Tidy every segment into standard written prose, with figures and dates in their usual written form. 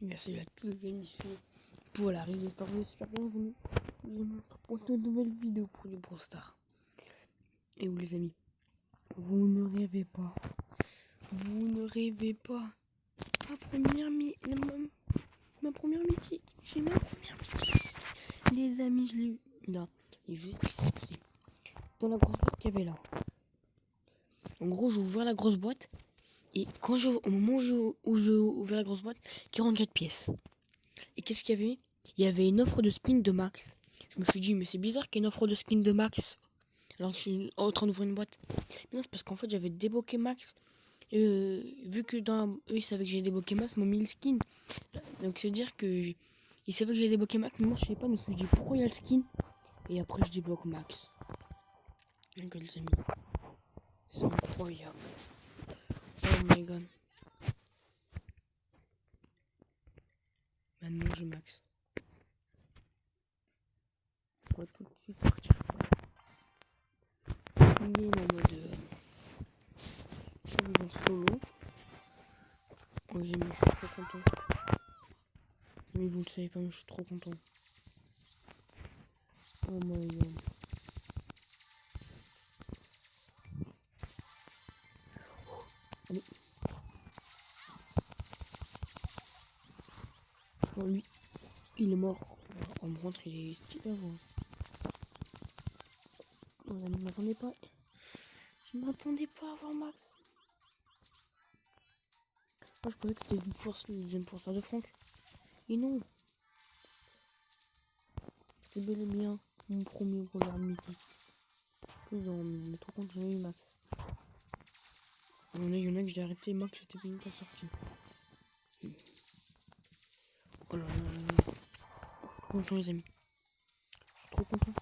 Merci à tous les amis ici pour la ride. J'espère que vous allez super bien les amis. Je vous montre pour une nouvelle vidéo pour les Brawl Stars. Et où les amis, vous ne rêvez pas. Vous ne rêvez pas. Ma première mythique. J'ai ma première mythique. Les amis, je l'ai eu là. Et juste ce que c'est. Dans la grosse boîte qu'il y avait là. En gros, j'ai ouvert la grosse boîte. Et au moment où j'ai ouvert la grosse boîte, 44 pièces. Et qu'est-ce qu'il y avait? Il y avait une offre de skin de Max. Je me suis dit, mais c'est bizarre qu'il y ait une offre de skin de Max. Alors je suis en train d'ouvrir une boîte. Mais non, c'est parce qu'en fait, j'avais débloqué Max. Vu que eux, ils savaient que j'ai débloqué Max, ils m'ont mis le skin. Donc, c'est dire que ils savaient que j'ai débloqué Max, mais moi, je savais pas. Donc, je me dis, pourquoi il y a le skin? Et après, je débloque Max. Donc, les amis, c'est incroyable. Oh my god. Maintenant, j'ai Max. On va tout de suite game en mode solo. Oh, les amis, je suis trop content. Mais vous le savez pas, mais je suis trop content. Oh my god. Allez. Oh, lui, il est mort. En ventre, il est stylé à voir. Oh, là, je m'attendais pas. Je m'attendais pas à voir Max. Moi, je pensais que c'était une jeune force de Franck. Et non. C'était bel et bien mon premier voleur mythique. On est trop content, j'ai eu Max. Il y en a que j'ai arrêté, Max c'était même pas sorti. Oh là là là là. Je suis trop content les amis. Je suis trop content.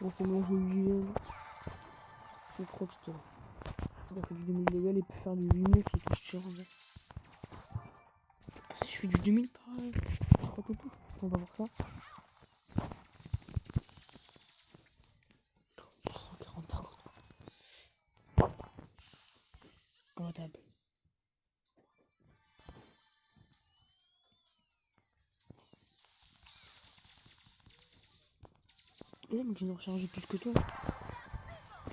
On s'est mangé 8 000. Je suis trop excité. Il a fait du 2000 légal et puis faire du 8000 c'est tout sûr. Ah si je fais du 2000 pareil. Pas tout tout. On va voir ça. 140 par contre. À la table. Et mais tu n'as rechargé plus que toi.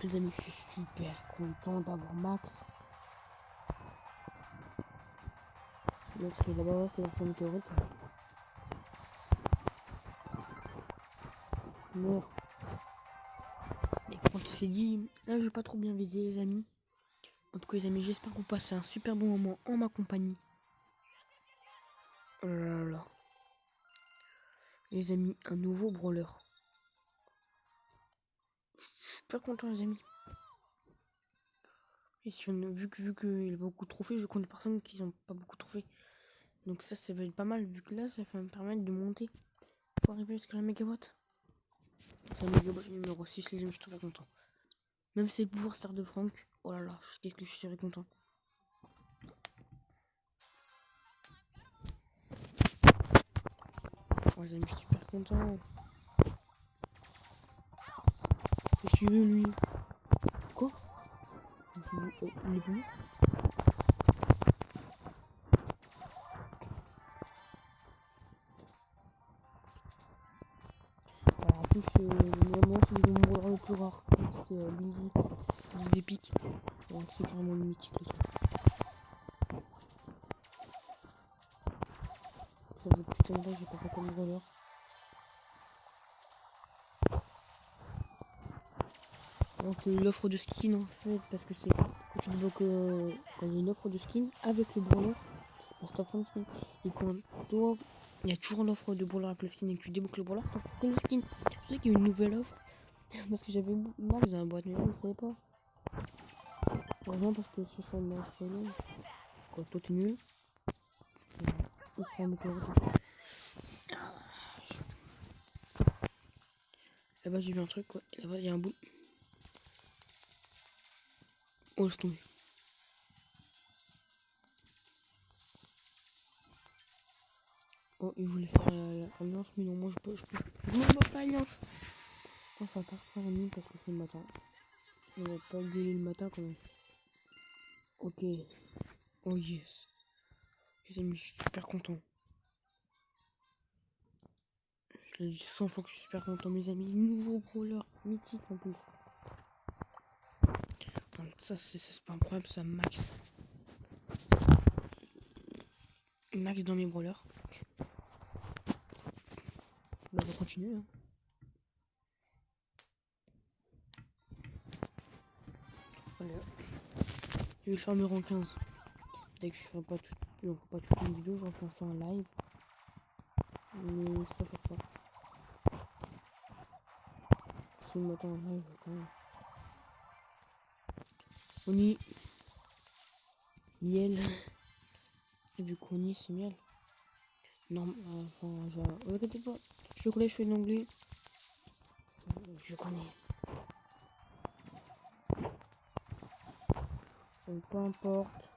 Les amis, je suis super content d'avoir Max. L'autre il est là-bas, c'est version météorite. Meurs. Et quand c'est dit, là j'ai pas trop bien visé les amis. En tout cas les amis, j'espère que vous passez un super bon moment en ma compagnie. Oh là là là. Les amis, un nouveau brawler. Super content les amis. Et si on a vu qu'il a beaucoup de trophées, je connais personne qui n'ont pas beaucoup de trophées. Donc ça va être pas mal vu que là ça va me permettre de monter pour arriver jusqu'à la mégawatt. C'est la mégawatt numéro 6 les amis, je suis très content. Même si c'est le pouvoir star de Franck, oh là là, qu'est-ce que je serais content. Oh les amis, je suis super content. Qu'est-ce qu'il veut lui? Quoi? Il est pas mort? Alors, en plus, moi c'est le brawler le plus rare. C'est Billy, c'est des épiques. Donc c'est carrément une mythique le truc. Ça fait putain de temps que j'ai pas comme brawler. Donc l'offre de skin en fait, parce que c'est quand tu débloques quand il y a une offre de skin avec le brawler, c'est offre de skin. Et quand toi, il y a toujours l'offre de brawler avec le skin et que tu débloques le brawler, c'est offre que le skin. Je sais qu'il y a une nouvelle offre parce que j'avais Max dans la boîte mais je savais pas. Heureusement parce que ce sont mes spoilers. Quoi, toi t'es nul. Il se prend un météorite. Là-bas j'ai vu un truc quoi. Là-bas il y a un bout. Oh laisse tomber. Oh, il voulait faire l'alliance, mais non, moi je peux pas alliance. Moi je vais pas faire la mine parce que c'est le matin. On va pas gueuler le matin quand même. Ok. Oh yes. Les amis, je suis super content. Je l'ai dit 100 fois que je suis super content, mes amis. Nouveau brawler mythique en plus. Enfin, ça, c'est pas un problème, ça, max. Max dans mes brawlers. Bah, on va continuer. Hein. Voilà. Je vais le farmer en 15. Dès que je ferai pas tout, on fera pas toute une vidéo, j'en faire un live. Mais je préfère pas. Si on m'attend en live, quand même. On y. Miel. Et vu qu'on y, c'est miel. Non, enfin, j'ai. Regardez pas. Je connais, je fais de l'anglais. Je connais. Peu importe.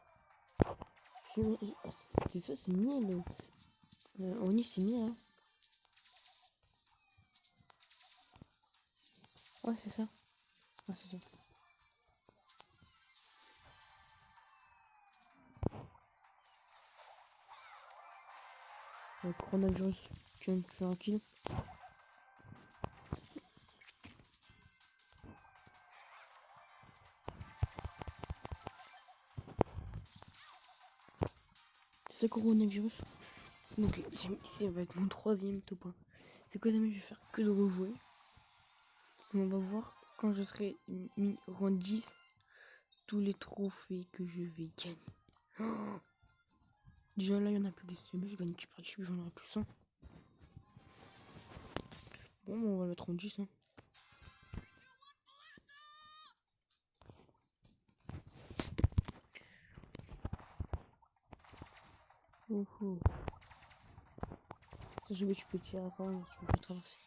C'est ça, c'est miel. On y, c'est miel. Hein. Ouais, c'est ça. Ah, c'est ça. Le coronavirus, tu veux me tuer un kill? C'est ça, coronavirus. Donc, ça va être mon troisième top 1. C'est quoi, amis, je vais faire que de rejouer. Et on va voir quand je serai rang 10 tous les trophées que je vais gagner. Oh, déjà là, il y en a plus de mais je gagne super cheap, j'en aurai plus 100. Bon, on va mettre en 10. Hein. Oh, oh. Ça, je vais, tu peux tirer quand même, tu peux traverser.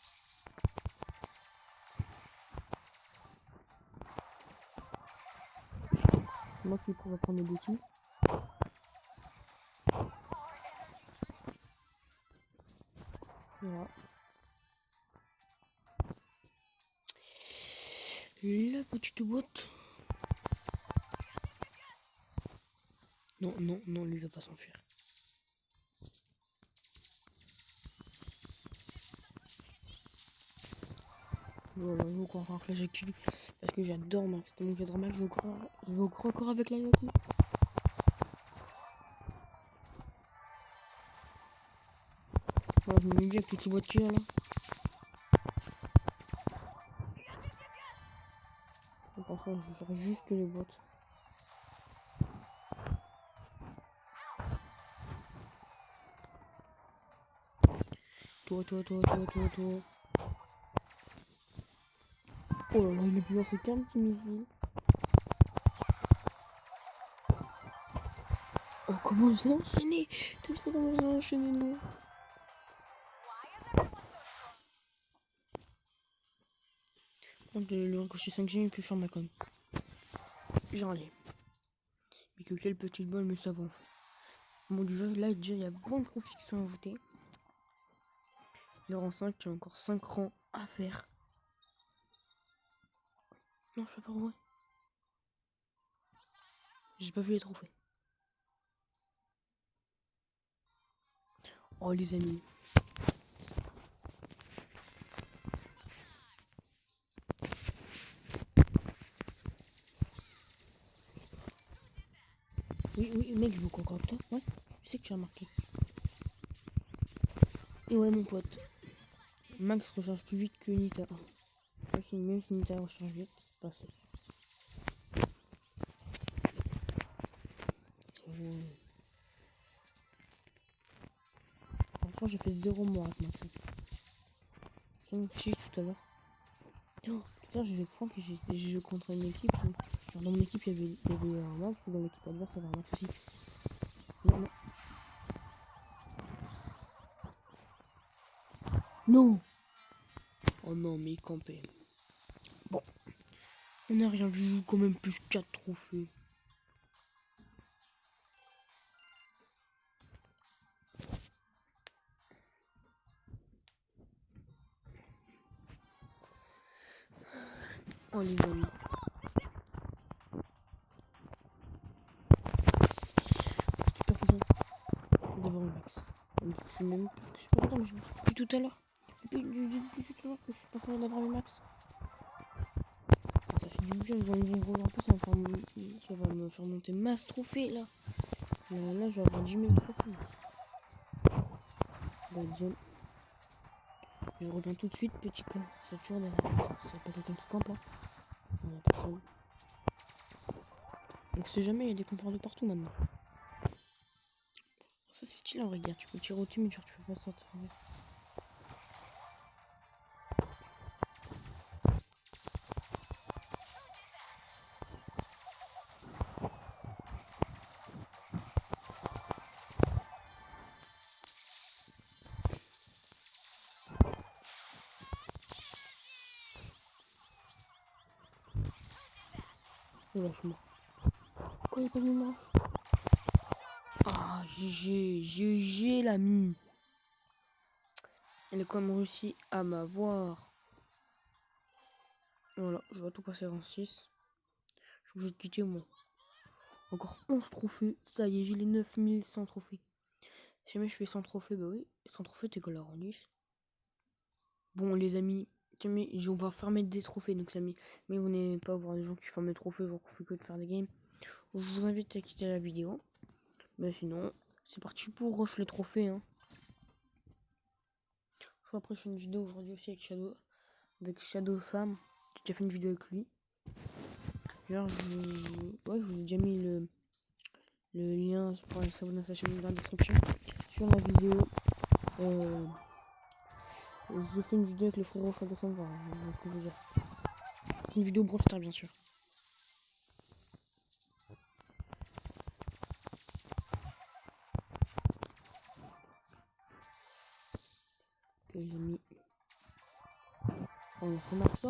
Moi qui pourrais prendre le défi. Voilà. La petite boîte. Non, non, non, lui il va pas s'enfuir. Voilà, je vais croire que là j'ai kill. Parce que j'adore Max. C'était mon cadre Max, je vais croire encore avec la Yaki. Voilà, je me dis avec toutes les boîtes qu'il y a là. Donc enfin, je vais faire juste les boîtes. Toi. Oh là là, il est plus c'est qu'un petit missile. Oh, comment je l'ai enchaîné. Tu sais comment je l'ai enchaîné, nous. Le ricochet 5G, il peut faire ma conne. J'en ai. Mais que quelle petite balle, mais ça va en fait. Bon, déjà, il y a 20 profits qui sont ajoutés. Le rang 5, il y a encore 5 rangs à faire. Non, je peux pas rejouer. J'ai pas vu les trophées. Oh, les amis. Oui, mec, je vous concorde toi. Ouais, je sais que tu as marqué. Et ouais, mon pote. Max recharge plus vite que Nita. Même si Nita recharge vite, c'est pas ça. Enfin, j'ai fait 0 mois avec Max. J'ai mis tout à l'heure. Oh, putain, j'ai avec Franck et j'ai joué contre une équipe. Genre, dans mon équipe, il y avait un Max et dans l'équipe adverse, il y avait un Max aussi. Non. Non. Oh non, mais il campait. Bon, on n'a rien vu, quand même plus 4 trophées. Oh les amis. d'avoir eu max. Je suis même parce que je suis pas content, mais depuis tout à l'heure. Depuis tout à l'heure que je suis pas content d'avoir eu max. Ah, ça fait du bien de voir une bombe un peu, ça va me faire monter masse trophée là. Là, je vais avoir 10 000 trophées. Bah, disons. Je reviens tout de suite, petit corps. C'est toujours derrière la personne. S'il n'y a pas quelqu'un qui campe là. Il n'y a personne. Donc, si jamais, il y a des campeurs de partout maintenant. Ça, c'est stylé en vrai, regarde. Tu peux tirer au-dessus, mais genre, tu peux pas sortir. Oh là, je suis mort. Pourquoi il est pas venu me rush? Ah, GG, l'ami. Elle est quand même réussi à m'avoir. Voilà, je vais tout passer en 6. Je suis obligé de quitter moi. Encore 11 trophées. Ça y est, j'ai les 9100 trophées. Si jamais je fais 100 trophées, bah oui. 100 trophées, t'es que là en 10. Bon, les amis, on va farmer des trophées. Donc, les amis, mais vous n'allez pas voir des gens qui farment des trophées, genre qu'on fait que de faire des games. Je vous invite à quitter la vidéo. Mais sinon, c'est parti pour rush les trophées. Hein. Après, je fais une vidéo aujourd'hui aussi avec Shadow Sam. J'ai déjà fait une vidéo avec lui. D'ailleurs, je vous ai déjà mis le lien pour s'abonner à sa chaîne dans la description. Sur la vidéo, je fais une vidéo avec le frérot Shadow Sam. C'est une vidéo Brawl Stars, bien sûr. Ok, les amis. Oh,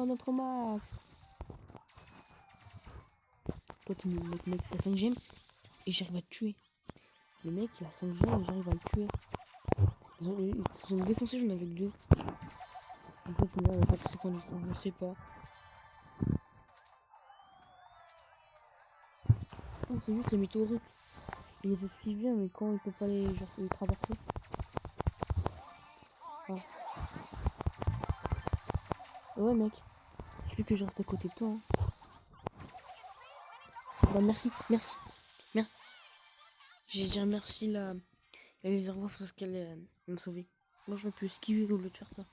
notre max. Toi, tu mec, t'as 5 gemmes et j'arrive à te tuer. Le mec, il a 5 gemmes et j'arrive à le tuer. Ils sont défoncés, j'en avais que 2. En fait, tu me dis, on va pas passer pour l'instant, je sais pas. Oh, c'est juste les météorites. Il les esquive bien, mais quand il peut pas les traverser. Ah. Ouais, mec. Il suffit que je reste à côté de toi. Hein. Bah, merci. J'ai dit merci là. Elle les avance parce qu'elle m'a sauvé. Moi, je peux esquiver au lieu de faire ça.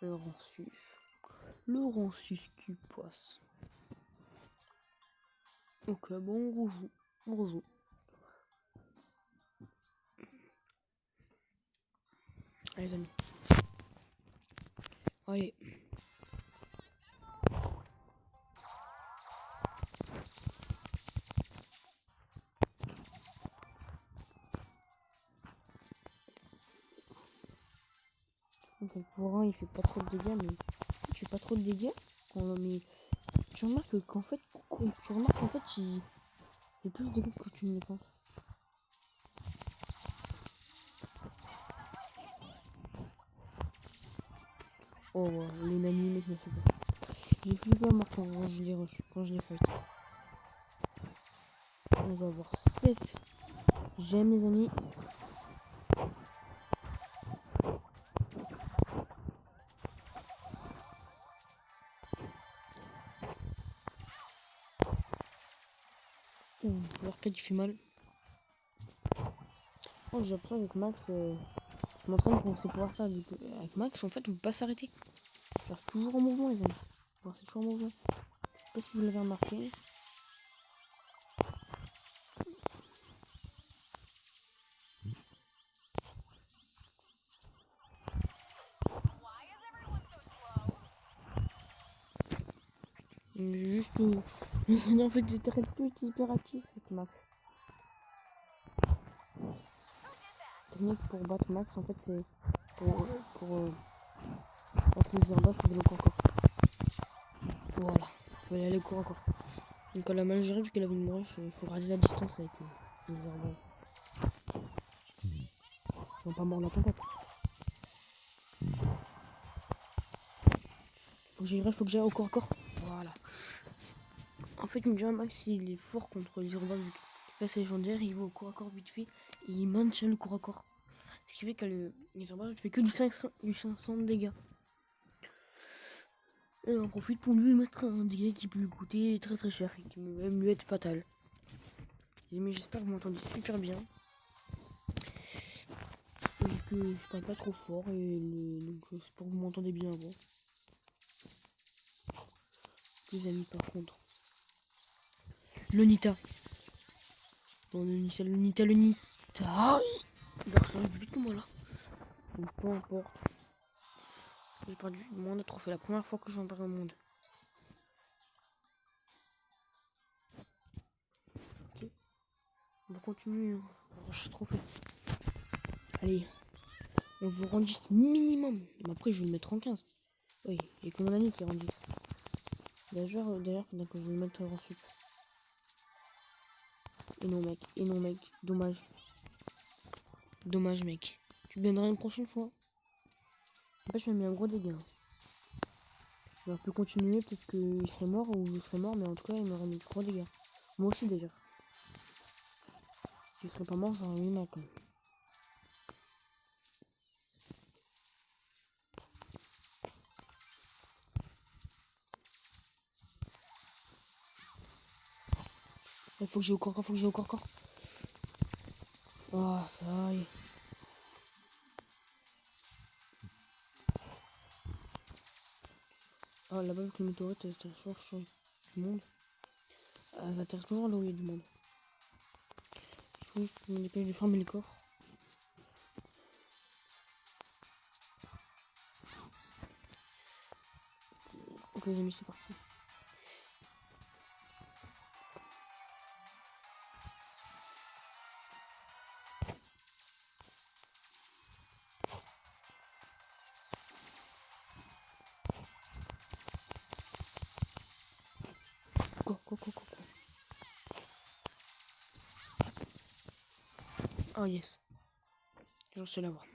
Le rang 6. Le rang 6 qui passe. Ok, bon, on rejoue. Allez, les amis. Allez. Donc, pour un, il fait pas trop de dégâts, mais il fait pas trop de dégâts. Mais tu remarques qu'en fait, il fait plus de dégâts que tu ne le penses. Oh, les nannies, mec, me fait peur. J'ai flippé à mort quand je les rush, quand je les fight. On va avoir 7. J'aime, les amis. Ouh, l'arcade il fait mal. Oh, j'ai l'impression avec Max, je m'entraîne pour pouvoir faire avec Max, en fait, on peut pas s'arrêter. Je reste toujours en mouvement, les amis. Je reste toujours en mouvement. Je sais pas si vous l'avez remarqué. Juste en fait, t'arrêtes plus, t'es hyper actif avec Max. Technique pour battre Max, en fait, c'est pour battre les herbes, c'est de l'eau encore. Voilà, faut aller aller court encore. Donc, à la malgérée, vu qu'elle avait une broche, il faut garder la distance avec les herbes. Ils sont pas morts la tempête. Faut que j'aille au corps à corps. Voilà. En fait, Ninja Max, il est fort contre les herbes. Là c'est légendaire, il va au corps à corps vite fait et il maintient le corps à corps. Ce qui fait que les embarras je fais que du 500 de dégâts. Et on en profite pour lui mettre un dégât qui peut lui coûter très très cher et qui peut même lui être fatal. Mais j'espère que vous m'entendez super bien. Et que je parle pas trop fort donc j'espère que vous m'entendez bien avant. Les amis par contre. Le Nita. Bon, le Nita. D'accord, ça arrive vite que moi là. Donc peu importe. J'ai perdu le monde à trophée la première fois que j'en perds au monde. Ok. On va continuer. On va chercher trophée. Allez. On vous rend 10 minimum. Mais après je vais le mettre en 15. Oui, il y a que mon ami qui rend 10. D'ailleurs, faudrait que je vous le mette en sup. Et non mec, dommage. Dommage mec. Tu gagneras une prochaine fois. En fait, je m'ai mis un gros dégât. On peut continuer, peut-être qu'il serait mort ou je serais mort, mais en tout cas, il m'aurait mis du gros dégâts. Moi aussi d'ailleurs. Si je serais pas mort, j'aurais eu mal quand même. Il faut que j'ai au corps, Ah, ça y est. Ah, là-bas, avec le météorite, ça atterrit toujours sur du monde. Ah, ça atterrit toujours là où il y a du monde. Je me dépêche de fermer les coffres. Ok, les amis, c'est parti. Go. Oh yes. J'en sais l'avoir.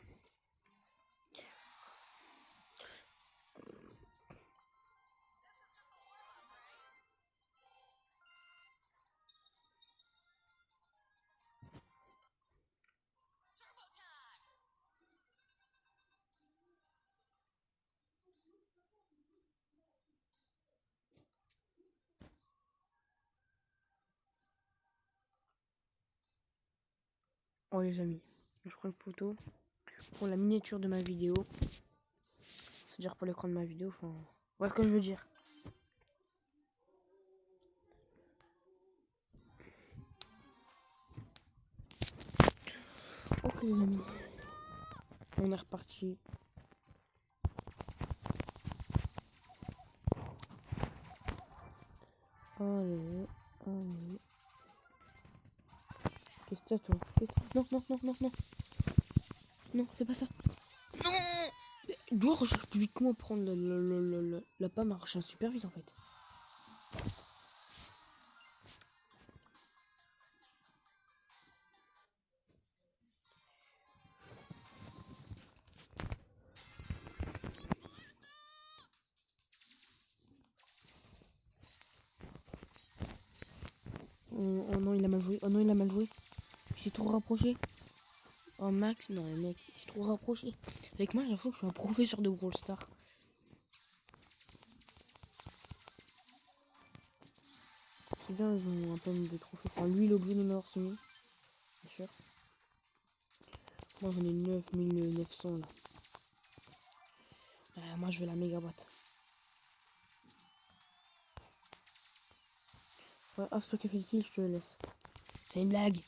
Oh les amis, je prends une photo pour la miniature de ma vidéo. C'est-à-dire pour l'écran de ma vidéo, enfin... Voilà ce que je veux dire. Ok les amis. On est reparti. Allez. Qu'est-ce que t'as toi? Non. Non, fais pas ça. Non. Il doit rechercher plus vite que moi pour prendre la pomme, elle recherche super vite en fait. Oh non, il a mal joué. Il s'est trop rapproché. Oh Max, non mec, il s'est trop rapproché. Avec moi, j'ai l'impression que je suis un professeur de Brawl Stars. C'est bien, ils ont un peu de trophées. Enfin, lui, il est obligé d'en avoir 6000. Bien sûr. Moi, j'en ai 9900 là. Moi, je veux la méga boîte. Ouais, ah, c'est toi qui as fait le kill, je te laisse. C'est une blague.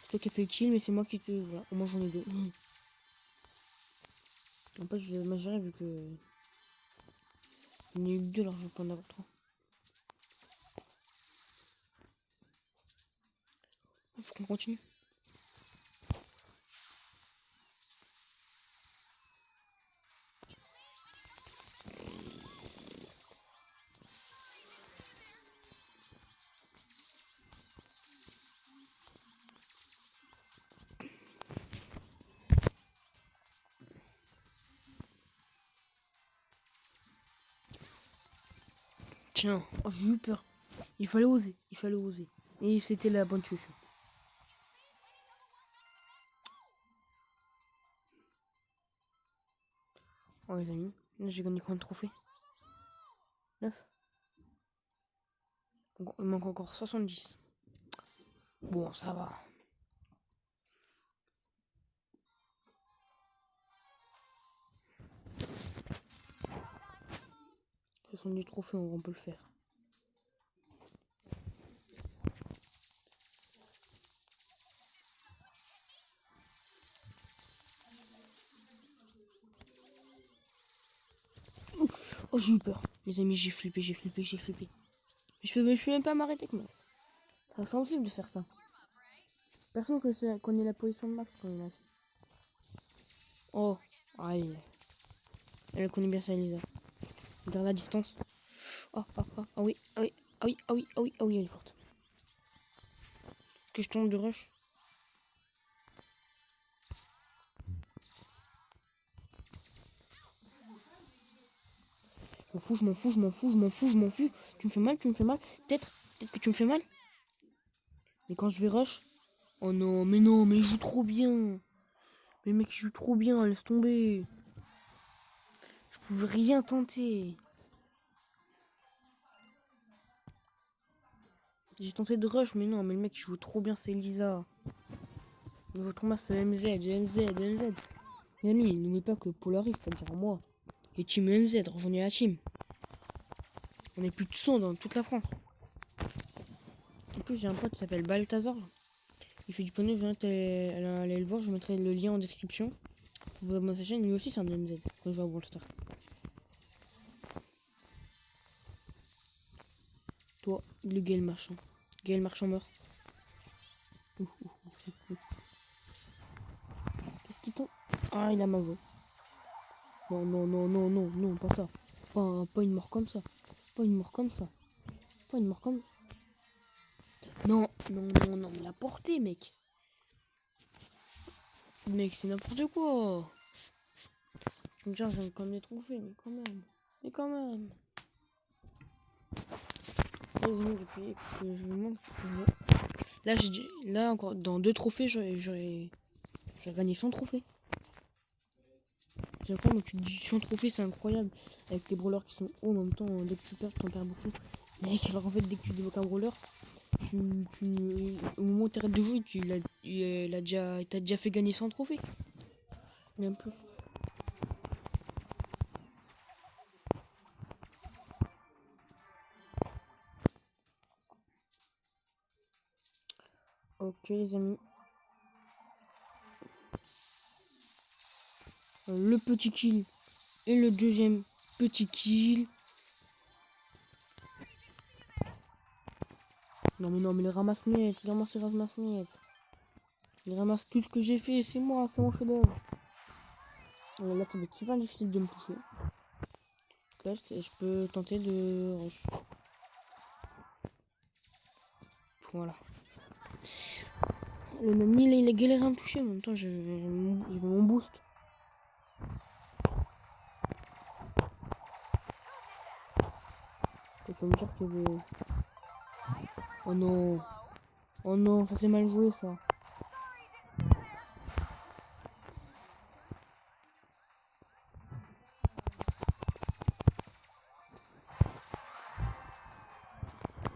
C'est toi qui as fait le kill, mais c'est moi qui te... Voilà, au moins j'en ai deux. En fait, je m'agérais vu que... J'en ai eu deux, alors je vais pas en avoir trois. Il faut qu'on continue. Tiens, oh, j'ai eu peur. Il fallait oser. Et c'était la bonne solution. Oh les amis, là j'ai gagné combien de trophées? 9. Il manque encore 70. Bon, ça va. 70 trophées, on peut le faire. Oh, j'ai eu peur. Les amis, j'ai flippé. Je peux même pas m'arrêter avec Max. C'est sensible de faire ça. Personne connaît la position de Max quand il est là. Oh, aïe. Elle connaît bien ça, Elisa. Dans la distance. Oh, ah oui, elle est forte. Est-ce que je tombe de rush? Je m'en fous. Tu me fais mal. Peut-être que tu me fais mal. Mais quand je vais rush. Oh non, mais il joue trop bien. Mais mec, il joue trop bien, laisse tomber. Je pouvais rien tenter. J'ai tenté de rush, mais non, mais le mec, il joue trop bien, c'est Elisa. Il joue trop bien, c'est MZ. Les amis, n'oubliez pas que Polaris, c'est-à-dire moi, et Team MZ, rejoignez la team. On est plus de 100 dans toute la France. En plus, j'ai un pote qui s'appelle Balthazar. Il fait du poney, je viens aller le voir, je mettrai le lien en description. Pour vous abonner à sa chaîne, lui aussi c'est un MZ, quand je joue à Brawl Stars. Toi, le Gaël Marchand. Gaël Marchand meurt. Qu'est-ce qu'il tombe? Ah, il a ma voix. Non, pas ça. Pas une mort comme ça. Pas une mort comme ça. Non, mais la portée, mec. Mec, c'est n'importe quoi. Tu me dis, j'ai quand même des trophées, mais quand même. Depuis que je monte, là, encore, dans 2 trophées, j'aurais gagné 100 trophées. C'est incroyable, tu te dis 100 trophées, c'est incroyable. Avec tes brawlers qui sont hauts en même temps, dès que tu perds, tu en perds beaucoup. Mec, alors en fait, dès que tu débloques un brawler, au moment où tu arrêtes de jouer, t'as déjà fait gagner 100 trophées. Même plus. Ok, les amis. Le petit kill et le deuxième petit kill. Non, mais le ramasse-miettes, il ramasse tout ce que j'ai fait, c'est moi, c'est mon chef-d'œuvre. Là, ça va être super difficile de me toucher. Là, je peux tenter de rush. Voilà. Le Nani, il a galéré à me toucher, en même temps, j'ai mon boost. Tu vas me dire que... Oh non, ça c'est mal joué, ça.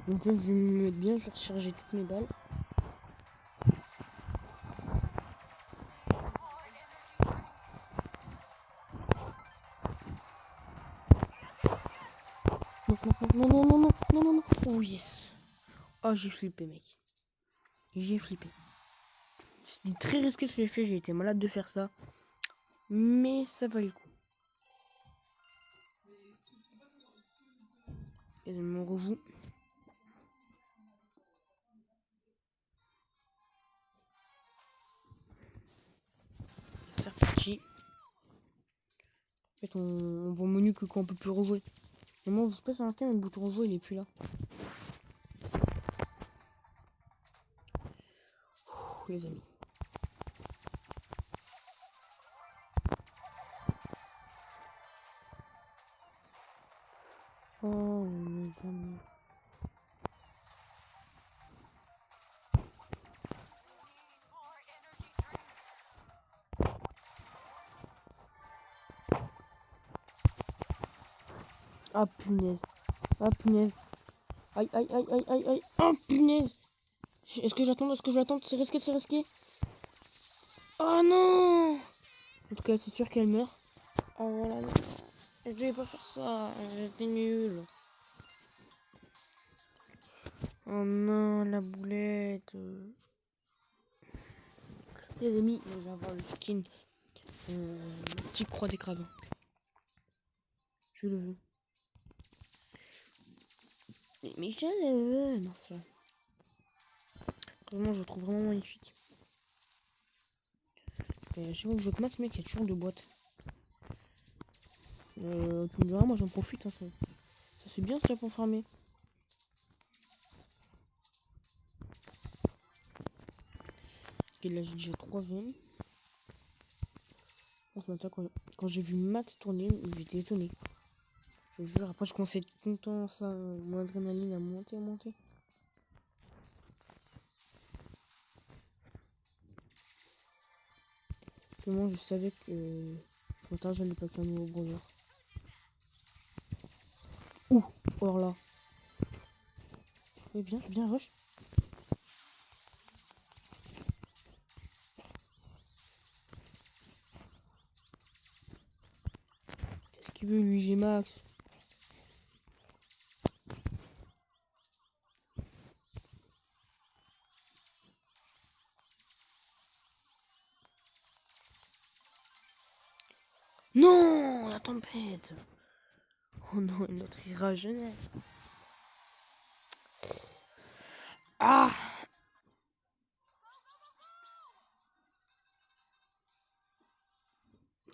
Donc là, je vais me mettre bien, je vais recharger toutes mes balles. Non. Oh yes. Oh, j'ai flippé, mec. J'ai flippé. C'était très risqué ce que j'ai fait, j'ai été malade de faire ça. Mais ça valait le coup. Et on rejoue. C'est reparti. En fait, on voit au menu que quand on peut plus rejouer. Et moi, vous savez, sur l'instant, le bouton rejouer, il est plus là. Ouh, les amis. Oh, les amis. Ah punaise. Ah punaise. Aïe aïe aïe aïe aïe aïe. Ah punaise. Est-ce que j'attends? Est-ce que je l'attends? C'est risqué, c'est risqué. Oh non. En tout cas, c'est sûr qu'elle meurt. Oh voilà. Non. Je devais pas faire ça. J'étais nul. Oh non, la boulette. Les amis, je vais avoir le skin. Petite croix des crabes. Je le veux. Mais je le veux. Non, ça. Vraiment, je le trouve vraiment magnifique. Je sais pas où je veux Max, mec, il y a toujours deux boîtes. Tu me diras, moi j'en profite. Hein, ça c'est bien ça pour farmer. Ok, là j'ai déjà 3 veines. Bon, ce matin, quand j'ai vu Max tourner, j'étais étonné. Je te jure, après je commençais à être content, ça, mon adrénaline a monté, monté. Seulement, je savais que ce matin, j'allais pas qu'un nouveau brawler. Ouh, alors là. Mais viens, viens, rush. Qu'est-ce qu'il veut, lui, j'ai Max. Non, la tempête. Oh non, notre ira Genève. Ah,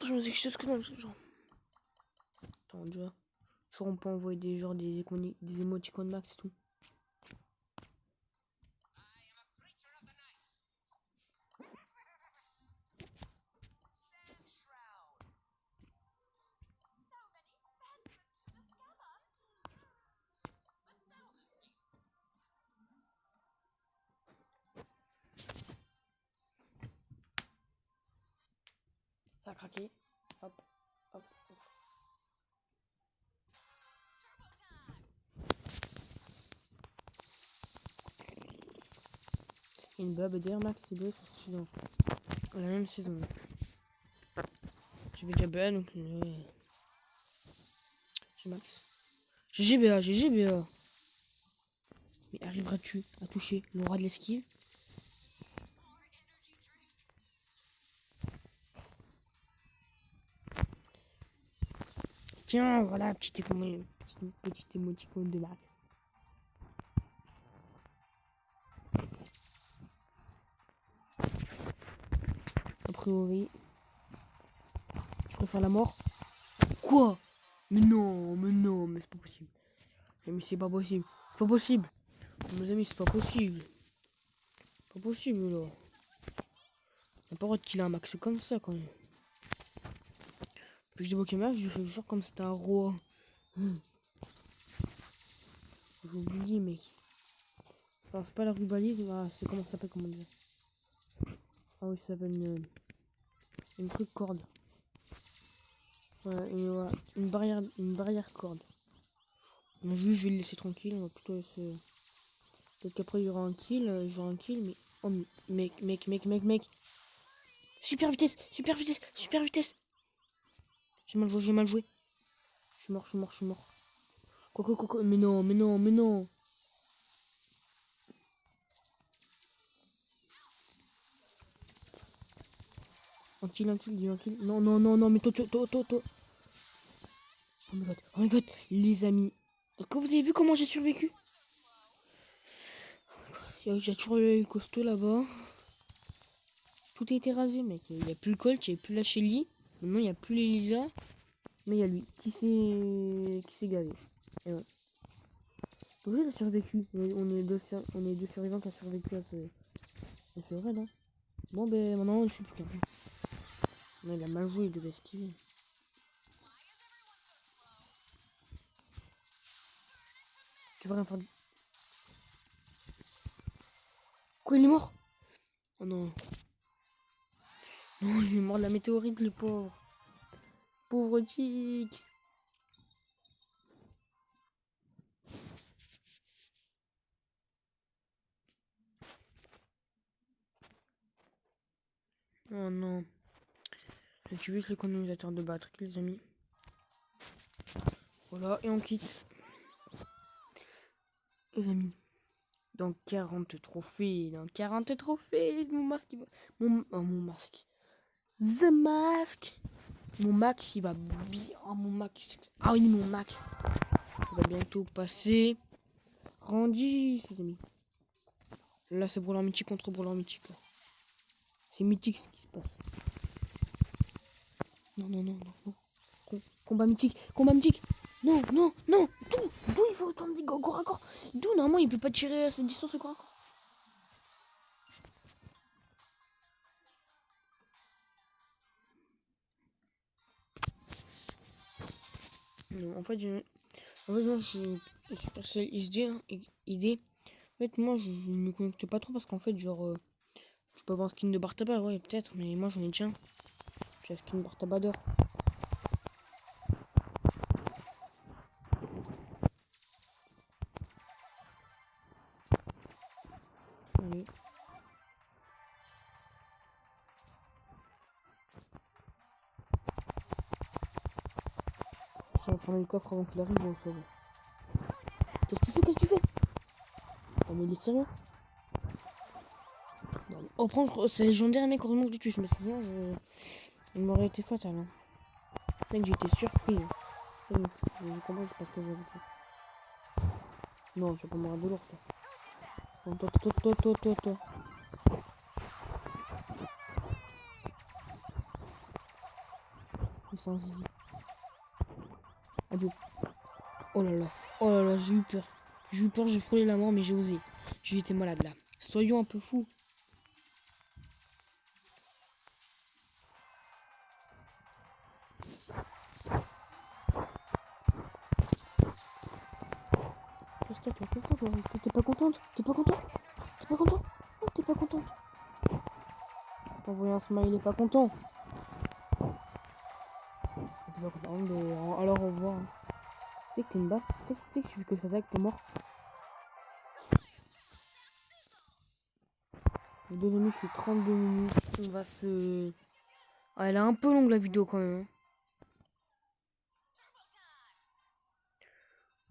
je me dis quelque chose que non, genre. Attends, déjà. Genre, on peut envoyer des émoticônes Max et tout. Ça a craqué. Hop, hop, hop. Une bub d'air Max et Buzz sont dans la même saison. J'ai déjà BA donc j'ai Max. J'ai GBA, j'ai GBA. Mais arriveras-tu à toucher le roi de l'esquive? Tiens, voilà, petite émoticône de Max. A priori, je préfère la mort. Quoi? Mais non, mais c'est pas possible. Mais c'est pas possible. C'est pas possible. Mes amis, c'est pas possible. Pas possible là. Y'a pas le droit de killer un Max comme ça quand même. Puis je débloque Max, je fais genre comme c'était un roi. J'ai oublié, mec. Enfin, c'est pas la rubalise, ah, c'est comment ça s'appelle, comment dire. Ah oui, ça s'appelle une truc corde. Ouais, une barrière corde. Donc, juste, je vais le laisser tranquille, on va plutôt laisser. Peut-être qu'après il y aura un kill, genre un kill, mais. Oh, mec. Super vitesse, super vitesse, super vitesse. J'ai mal joué, j'ai mal joué. Je suis mort. Quoi. Mais non. Un kill, dis un kill. Non, mais toi. Oh my god, les amis. Est-ce que vous avez vu comment j'ai survécu? J'ai toujours le costaud là-bas. Tout a été rasé, mec. Il n'y a plus le Colt, il n'y a plus la Shelly. Maintenant, il n'y a plus l'Elisa. Mais il y a lui qui s'est gavé. Et ouais. Donc lui, il a survécu. On est deux survivants qui a survécu à ce raid. Hein. Bon, ben maintenant, je suis plus qu'un. Non, il a mal joué, il devait esquiver. Tu vas rien faire. Quoi, il est mort? Oh non. Non, il est mort de la météorite, le pauvre. Pauvre Tic. Oh non. J'utilise l'économisateur de batterie, les amis. Voilà, et on quitte. Les amis. Dans 40 trophées. Mon masque, il va... mon masque. The Mask. Mon max, il va bien. Oh, mon max. Ah oui, mon max. Il va bientôt passer. Rendu, les amis. Là, c'est Brawler mythique contre Brawler mythique. C'est mythique ce qui se passe. Non, non, non, non, non. Combat mythique. Combat mythique. Non, non, non. D'où il faut autant de corps à corps. D'où, normalement, il peut pas tirer à cette distance, corps à corps. Non, en fait, je Supercell idée. En fait, moi, je me connecte pas trop parce qu'en fait, genre, je peux avoir un skin de Bartaba, ouais, peut-être, mais moi, j'en ai déjà. J'ai un skin Bartaba d'or. Allez. Je vais fermer le coffre avant qu'il arrive, on se voit. Qu'est-ce que tu fais? Qu'est-ce que tu fais? Non, mais il est sérieux? Non, mais... Oh, prends, c'est légendaire, mec, heureusement que tu tues, mais souvent, il m'aurait été fatal. Hein. Mec, j'ai été surpris. Je comprends que c'est parce que j'ai tué. Non, tu vas pas mourir de l'ours, toi. Non, toi. Il s'en zizi. Adieu. Oh là là, j'ai eu peur. J'ai frôlé la mort, mais j'ai osé. J'ai été malade là. Soyons un peu fous. Qu'est-ce que tu es contente, toi? T'es pas contente? T'es pas content? T'es pas content? Oh, t'es pas contente? T'as envoyé un smiley pas content. T'es pas content, mais alors au revoir. Tu sais que t'es une baffe? Tu sais que je fais que ça, que t'es mort? Les deux amis, c'est 32 minutes. On va se... Ah, elle est un peu longue la vidéo quand même. Hein.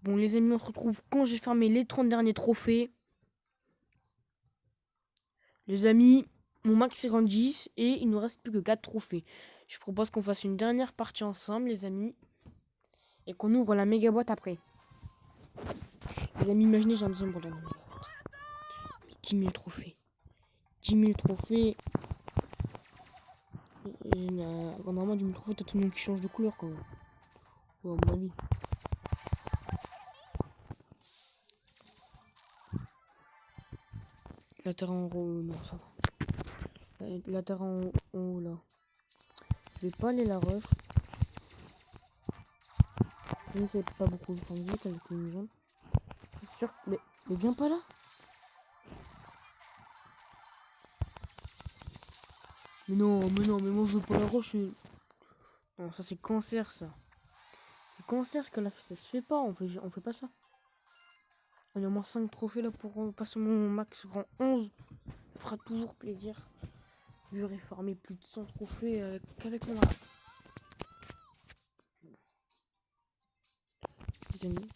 Bon les amis, on se retrouve quand j'ai fermé les 30 derniers trophées. Les amis, mon max est rendu 10 et il nous reste plus que 4 trophées. Je propose qu'on fasse une dernière partie ensemble les amis. Et qu'on ouvre la méga boîte après. Les amis, imaginez, j'ai un deuxième brawler dans la méga boîte. 10 000 trophées. 10 000 trophées. Et normalement, 10 000 trophées, t'as tout le monde qui change de couleur quand même. Ouais, à mon avis. La terre en haut, non, ça va. La terre en haut, là. Je vais pas aller la rush. Je ne sais pas beaucoup. Enfin, vite avec une jambe. C'est sûr. Mais viens pas là. Mais mais moi je veux pas la rush. Non, ça c'est cancer, ça. C'est cancer ce qu'elle a fait. Ça se fait pas. On fait pas ça. Il y a au moins 5 trophées là pour passer mon max rang 11. Ça fera toujours plaisir. J'aurais farmé plus de 100 trophées qu'avec mon max. Les amis.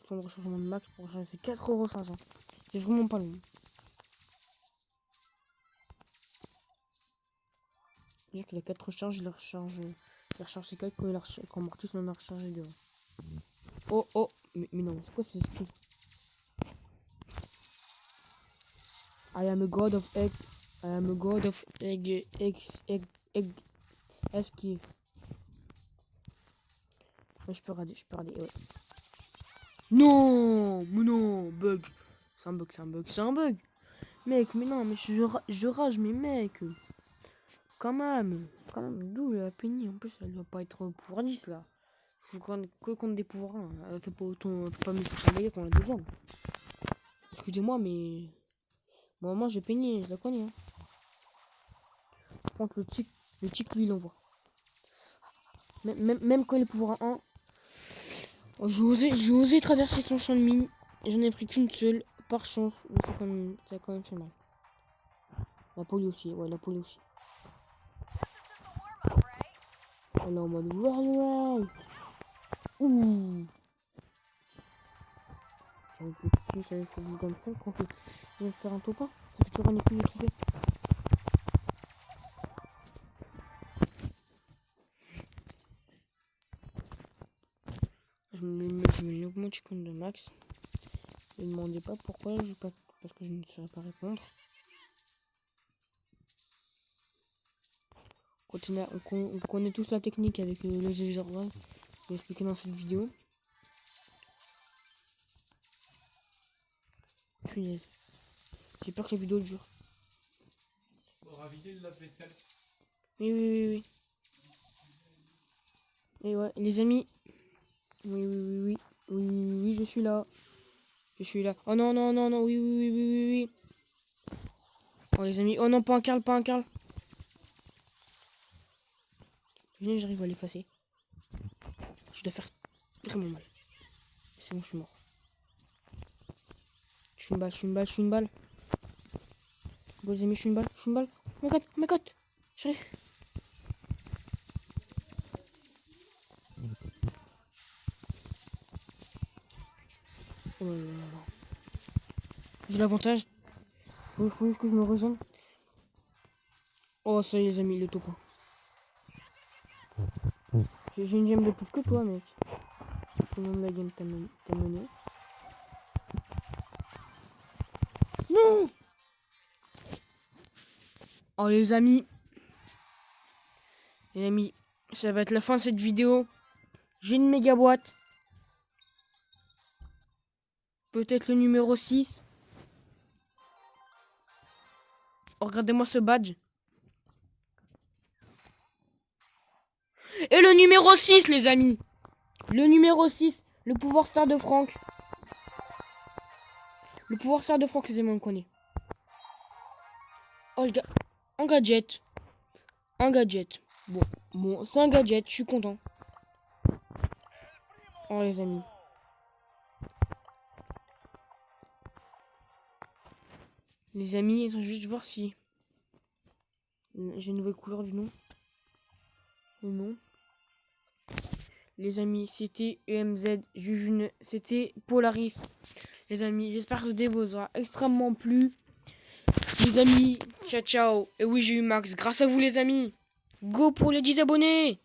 Je vais recharger mon max pour changer. C'est 4,5€. C'est vraiment pas long. Dire qu'il a 4 recharges, il recharge ses 4 quand Mortis en a rechargé 2. Oh, mais non, c'est quoi ce skill? I am a god of egg. I am a god of egg. Esquive. Ouais, je peux rader, ouais. Non, mais non, bug. C'est un bug. Mec, mais non, mais je rage, mais mec. Quand même, d'où la peine? En plus, elle doit pas être pouvoir 10 là. Je joue que contre des pouvoirs 1. Elle fait pas autant, elle fait pas 1500 dégâts qu'on la deuxième. Excusez-moi, mais. Bon, moi j'ai peigné, je la connais. Hein. Par contre, le tic, lui, il envoie. Même quand il est pouvoir 1. Oh, j'ai osé traverser son champ de mine. J'en ai pris qu'une seule, par chance. Mais ça a quand même fait mal. La poli aussi, ouais, la poli aussi. Elle est en mode ouais. Ouh. J'avais plus dessus, ça fait du comme ça qu'on fait. On va faire un topin. Ça fait toujours un écu de trouver. Je me l'émoticône de max. Ne me demandez pas pourquoi, parce que je ne saurais pas répondre. On connaît tous la technique avec le Zervan. Je vais expliquer dans cette vidéo. Punaise. J'ai peur que la vidéo dure. On va vider le lave-vaisselle. Oui. Et ouais, les amis. Oui, je suis là. Oh non, oui. Oh les amis, oh non, pas un Carl. J'arrive à l'effacer. Je dois faire vraiment mal. C'est bon, je suis mort. Je suis une balle. Bon les amis, je suis une balle. Oh my god. J'arrive. Oh là là. J'ai l'avantage. Faut juste que je me rejoigne. Oh ça y est les amis, le top 1. J'ai une gemme de plus que toi mec. Comment la game t'a mené. Non. Oh les amis, ça va être la fin de cette vidéo. J'ai une méga boîte. Peut-être le numéro 6. Oh, regardez-moi ce badge. Et le numéro 6 les amis. Le numéro 6. Le pouvoir star de Franck. Le pouvoir star de Franck les amis on le connaît. Oh le gars. Un gadget. Bon, c'est un gadget, je suis content. Oh les amis. Les amis, attends, juste voir si j'ai une nouvelle couleur du nom. Le nom. Les amis, c'était EMZ, Jujune, c'était Polaris. Les amis, j'espère que cette vidéo vous aura extrêmement plu. Les amis, ciao. Et oui, j'ai eu Max. Grâce à vous les amis. Go pour les 10 abonnés.